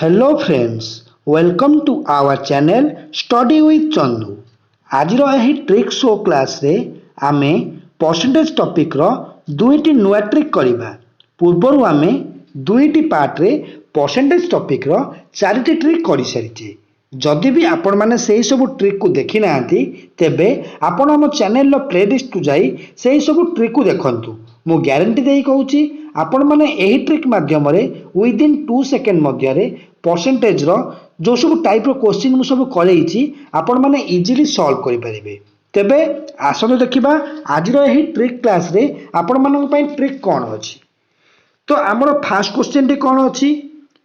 Hello friends, welcome to our channel study with Chandu. आज trick show class रे आमे percentage topic रो दुईटी नुआ trick करिबा। पूर्वर आमे दुईटी पार्ट रे परसेंटेज टॉपिक रो चारिटी ट्रिक करि सारिचे। जदि भी आपण माने सेही सब ट्रिक को देखि नांती तेबे आपण हम चैनल रो प्लेलिस्ट को जाई सेही सब ट्रिक को देखंतु। मु ग्यारंटी देई कहूची आपण माने एही ट्रिक माध्यम रे विद इन 2 सेकेंड मध्य रे परसेंटेज रो जो सब टाइप रो क्वेश्चन मु सब करैछि आपण माने इजीली सॉल्व करि परिबे। तेबे आसनो देखिबा आज रो एही ट्रिक क्लास रे आपण मानन पई ट्रिक कोन अछि। तो हमर फर्स्ट क्वेश्चन टी कोन अछि,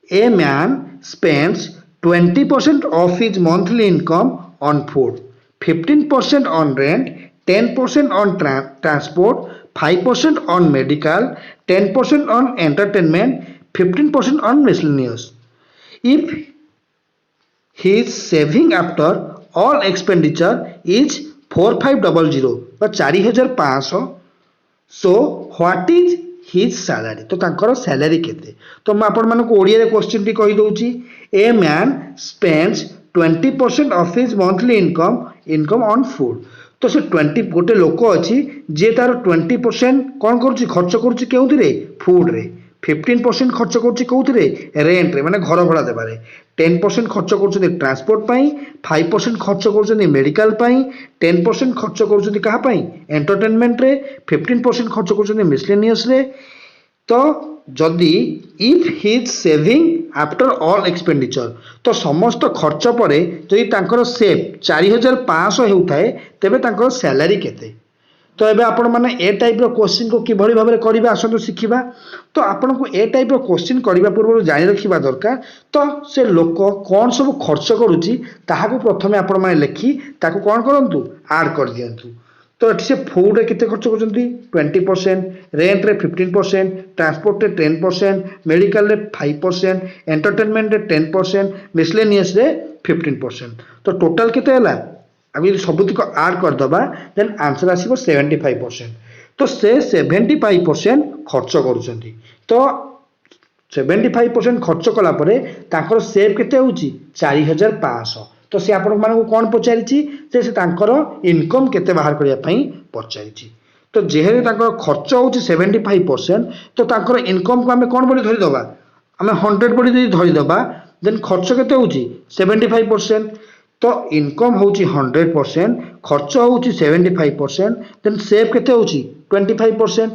ए man spends 20% of his monthly income on food, 15% on rent, 10% on transport, 5% on medical, 10% on entertainment, 15% on miscellaneous. If his saving after all expenditure is 4500 বা 4500, so what is his salary? तो तांकर salary केते। तो मैं आपण मानको ओडिया रे question टी कहि दउची, a man spends 20% of his monthly income on food. तो से 20 गोटे लोक अछि जे तार 20% कोन करूची खर्च करूची केउथिरे, फूड रे, 15% खर्च करूची कोउथिरे, रेंट रे माने घर भड़ा देबारे, 10% खर्च करूची ट्रांसपोर्ट पई, 5% खर्च करूची मेडिकल पई, 10% खर्च करूची कहा पई, एंटरटेनमेंट रे, 15% खर्च करूची मिसलेनियस रे। तो जदि if his saving after all expenditure, तो समस्त खर्च परे जदि तांकर सेव 4500 हेउथाए तेबे तांकर सैलरी केते। तो एबे आपण माने ए टाइप रो क्वेश्चन को किभଳି भाबरे करिबा आसंतु शिखिबा। तो आपण को ए टाइप रो क्वेश्चन करिबा पूर्व जानि रखिबा दरकार। तो से लोक कोन सब खर्च करूची ताहाको प्रथमे आपण माने लेखि ताको कोन करंतु, ऐड कर दियंतु। तो एठी से फूड रे केते खर्च करछंती 20%, रेंट रे 15%, ट्रांसपोर्ट रे 10%, मेडिकल रे 5%, एंटरटेनमेंट रे 10%, मिसलेनियस रे 15%। तो टोटल केते हला, अभी सबुतिक ऐड कर दबा देन आंसर आसीबो 75%। तो से 75% खर्च करूछंती। तो 75% खर्च कला परे तांकर सेव केते होउची 4500। तो से आपण मानकु कोन पचारिछि से तांकर इनकम केते बाहर करिया पई पचारिछि। तो जेहेरे तांकर खर्च होउची 75%, तो तांकर इनकम को हमें कोन बोली धरि दबा, हमें 100 बोली धरि दबा, देन खर्च केते होउची 75%। तो इनकम होउची 100%, खर्च होउची 75%, देन सेव केते होउची 25%।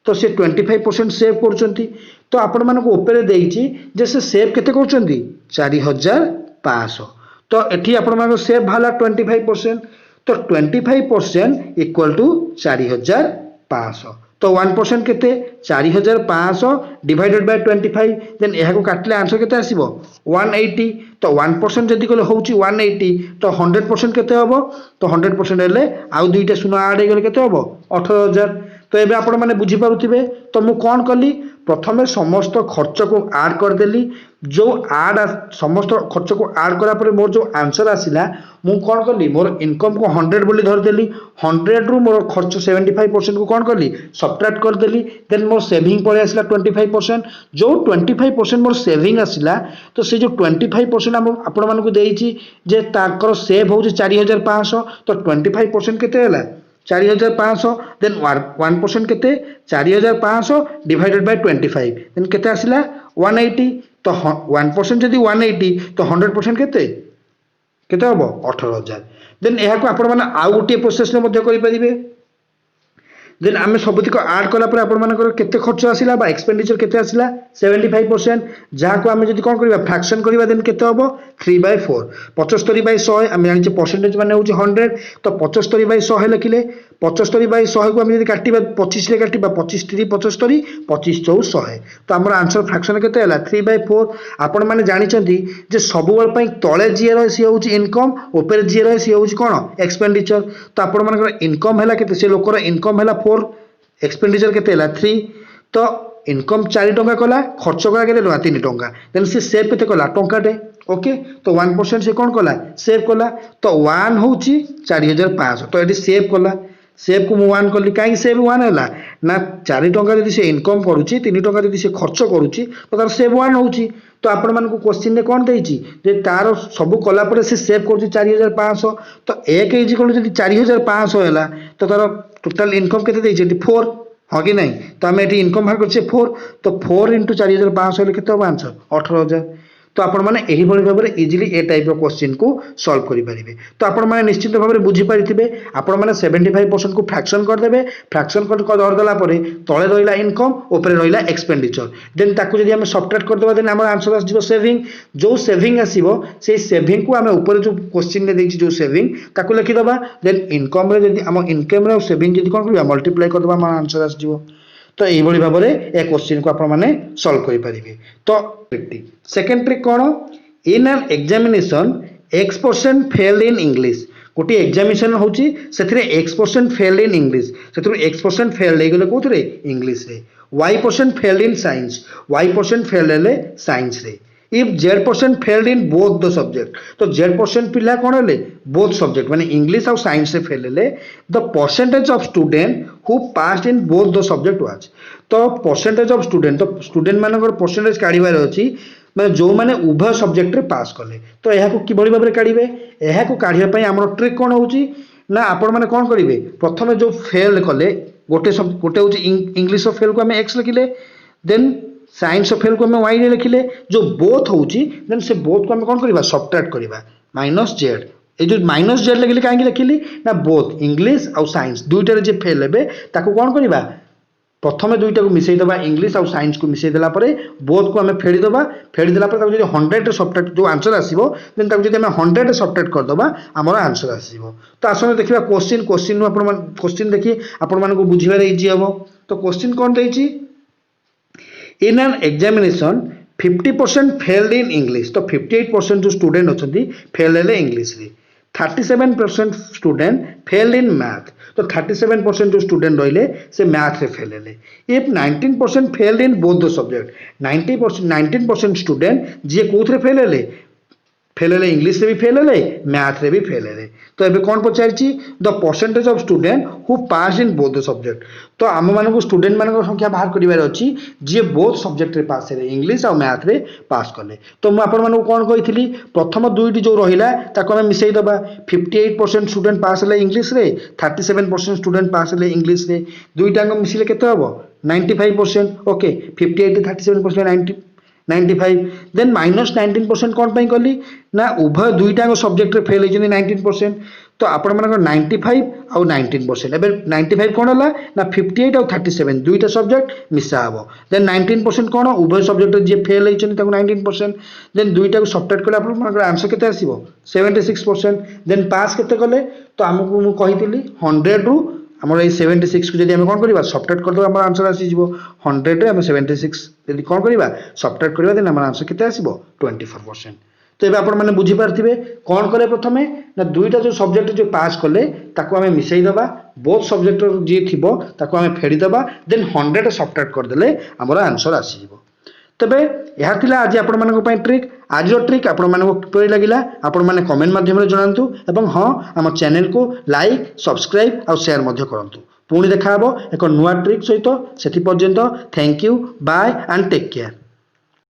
तो से 25% सेव करछंती। तो आपण मानको ऊपर देइछि जे से सेव केते करछंती 4500। तो एठी आपण मानको सेव भाला 25%। तो 25% इक्वल टू 4500। तो 1% केते 4500 डिवाइडेड बाय 25, देन एहा को काटले आंसर केते आसीबो 180। तो 1% जदी कोले होउची 180, तो 100% केते होबो, तो 100% हेले आउ दुईटा शून्य ऐड हे गेले केते होबो 18000। तो एबे आपण माने बुझी पारुथिबे। तो मु कोन कली, प्रथमे समस्त खर्च को ऐड कर देली, जो ऐड समस्त खर्च को ऐड करा परे मोर जो आंसर आसिला मु कोन कली, मोर इनकम को 100 बोली धर देली, 100 रु मोर खर्च 75% को कोन कली सबट्रैक्ट कर देली, देन मोर सेविंग पळे आसिला 25%। जो 25% मोर सेविंग आसिला, तो से जो 25% आपण मानकु देइछि जे ताकर सेव होउछि 4500, तो 25% केते होला 4500, देन 1% केते 4500 डिवाइडेड बाय 25, देन केते आसिला 180। तो 1% जदी 180, तो 100% केते केते होबो 18000। देन एहा को आपण माने आउ गोटे प्रोसेस ने मध्ये करि परिबे। देन आमे सबुतिक ऐड कला पर आपण मानकर केते खर्च आसिला बा एक्सपेंडिचर केते आसिला 75%, जहा को आमे जदी कोन करिबा फ्रैक्शन करिबा, देन केते होबो 3/4। 75/100 आमे जानि परसेंटेज माने होउची 100। तो 75/100 लिखिले, 75/100 को आमे जदी काटिबा 25 रे काटिबा 25 3 75, 25 4 100। तो हमर आंसर फ्रैक्शन केते हला 3/4। आपण माने जानि चंदी जे सब बेल पई तळे जी रहे सी होउची इनकम, ऊपर जी रहे सी होउची कोन एक्सपेंडिचर। तो आपण मानकर इनकम हला केते, से लोकर इनकम हला 4, एक्सपेंडिचर केते हला 3। तो इनकम 4 टंका कला, खर्च कला केते टंका 3 टंका, देन से सेव केते कला टंकाटे। ओके, तो 1% से कोन कला सेव कला। तो 1 होउची 4500, तो एटी सेव कला। सेव को मु 1 कली कहीं सेव 1 है ना 4 टंका जदि से इनकम करुच्ची 3 टंका जदि से खर्च करुच्ची तो तार सेव 1 होची तो आपण मानक क्वेश्चन ने कौन देछि जे तार सब कला परे से सेव करुच्ची 4500 तो 1 इज इक्वल जदि 4500 हैला तो तार टोटल इनकम केते देछि 4 हाँ कि नहीं तो आम ये इनकम बाहर कर 4 तो 4 इंटू 4500 हेल्ले केते आंसर 18000 तो आपण मैंने यही भाव में इजिली ए टाइप क्वेश्चन को सॉल्व करेंगे तो आपण मैंने निश्चित भाव में बुझीपारे आपण मैंने 75% को फ्रैक्शन करदे फ्रैक्शन करदेला तले रहा इनकम ऊपर रहा एक्सपेंडिचर देन ताकू जब आम सबट्रैक्ट करदे देन आम आंसर आसो सेविंग जो सेविंग आसो से सेविंग को आम ऊपर जो क्वेश्चन देखिए जो सेविंग ताकू लिखिदबा देन इनकम आम इनकम सेविंग जब कौन कर मल्टीप्लाई करदे आम आंसर आसो तो यही भाव में ए क्वेश्चन को आपने सॉल्व करेंगे तो सेकेंड ट्रिक कौन इन an examination X% failed in English गोटे एग्जामिनेशन होची से X% फेल्ड इन इंग्लिश से X% फेल्ड हो गले कौन इंग्लिश रे Y% failed in science Y% failed हेले साइंस रे if Z% failed in both the subject तो Z% पिला कौन हेले बोथ सब्जेक्ट माने इंग्लिश और साइंस से फेल हेले the percentage of student who passed in both the subject was तो परसेंटेज ऑफ स्टूडेंट तो स्टूडेंट मानकर परसेंटेज काढ़िबार अछि माने जो माने उभय सब्जेक्ट रे पास कले तो यह को किबळी भाबरे काढिबे यह को काढिबा पई हमर ट्रिक कोन होउची ना आपण माने कोन करिवे प्रथमे जो फेल कले गोटे होउची इंग्लिश ऑफ फेल को हमें x लिखिले देन साइंस ऑफ फेल को हमें y रे लिखिले जो बोथ होउची देन से बोथ को हमें कोन करबा सबट्रैक्ट करबा -z ए जो -z लिखिले काहे लिखिली ना बोथ इंग्लिश और साइंस दुईटा रे जे फेल हेबे ताको कोन करबा प्रथम दुईटा को मिसई दबा इंग्लिश और साइंस को मिसई देला परे बोथ को हमें फेड़ी दबा फेड़ी देला परे ताको जदी 100 रे सबट्रैक्ट जो आंसर आसीबो देन ताको जदी हमें 100 रे सबट्रैक्ट कर दबा हमर आंसर आसीबो तो आसने देखिबा क्वेश्चन आपण क्वेश्चन देखि आपण मानको बुझिबारे इजी हबो तो क्वेश्चन कोन देछि in an examination 50% failed in English तो 58% जो स्टूडेंट अच्छी फेल हेले इंग्लिश रे 37% स्टूडेंट फेल्ड इन मैथ तो 37% जो स्टूडेंट रहिले से मैथ रे फेल हेले if 19% failed in both the subject 19% student जे कोथरे फेल हेले इंग्लिश रे भी फेल हेले मैथ रे भी फेल हेले तो एबे कोन पचारछि the percentage of student who pass in both the subject तो आम मानक स्टूडेंट मानक संख्या बाहर करिवार अछि जे बोथ सब्जेक्ट रे पास हेले इंग्लिश और मैथ रे पास कले तो मु आपण मानक कोन कहिथिली प्रथम दुईटी जो रहिला ताको हम मिसई दबा 58% स्टूडेंट पास हेले इंग्लिश रे 37% स्टूडेंट पास हेले इंग्लिश रे दुईटा को मिसिले केते हबो 95% ओके 58 37% 95 देन -19% कौन पाई कली ना उभय दुईटा सब्जेक्ट रे फेल होइछन 19% तो आपण मानक 95 और 19% एबे 95 कोन हला ना 58 और 37 दुईटा सब्जेक्ट मिसा हबो देन 19% कोन उभय सब्जेक्ट रे जे फेल होइछन ताको 19% देन दुईटा को सबट्रैक्ट करले आपण मानक आंसर केते आसीबो 76% देन पास केते कले तो हमकु मु कहितली 100 रु आमर ये 76 को जब आम कौन करवा सबट्रैक्ट करदे आम आंसर आसीଯିव 100 रे आम 76 जब कौन करवा सबट्रैक्ट करवा देन आम आंसर केते आसीबो 24% तो ये आपण मैंने बुझीपारे कौन कले प्रथमे ना दुईटा जो सब्जेक्ट जो पास कले ताको आम मिसई दबा बोथ सब्जेक्ट जी थी ताको आम फेड़ी दबा देन 100 सबट्रैक्ट करदे आमर आंसर आसीଯିव तबे यह थिला आज आपण मानको पई ट्रिक आज ट्रिक आपण मानको किपरि लागिला आपण माने कमेंट माध्यम रे जणांतु एवं हां हम चैनल को लाइक सब्सक्राइब और शेयर मध्य करंतु पुणी देखा हबो एक नुवा ट्रिक सहित सेति पर्यंत thank you bye and take care.